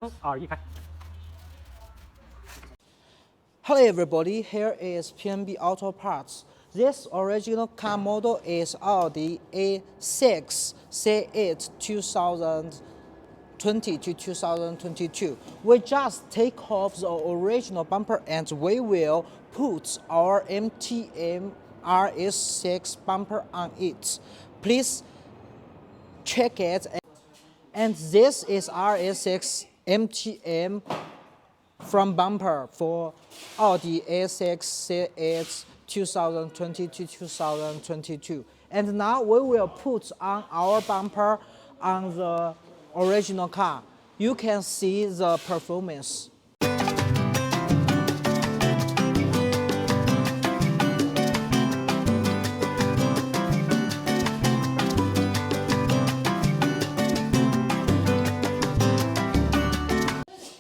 2、1，开。Hello everybody, here is PNB Auto Parts. This original car model is Audi A6 C8 2020 to 2022. We just take off the original bumper and we will put our MTM RS6 bumper on it. Please check it. And this is RS6 MTM front bumper for Audi A6 C8 2020 to 2022. And now we will put on our bumper on the original car. You can see the performance.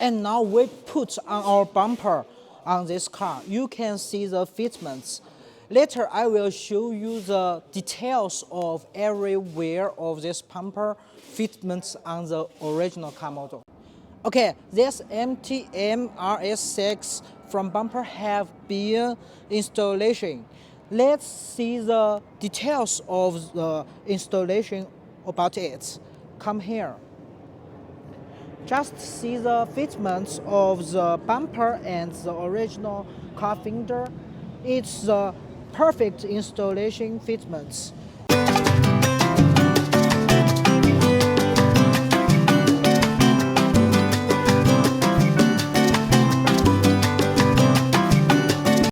And now we put on our bumper on this car. You can see the fitments. Later I will show you the details of everywhere of this bumper fitments on the original car model. Okay, this MTM RS6 front bumper have been installation. Let's see the details of the installation about it. Come here. Just see the fitments of the bumper and the original car fender. It's the perfect installation fitments.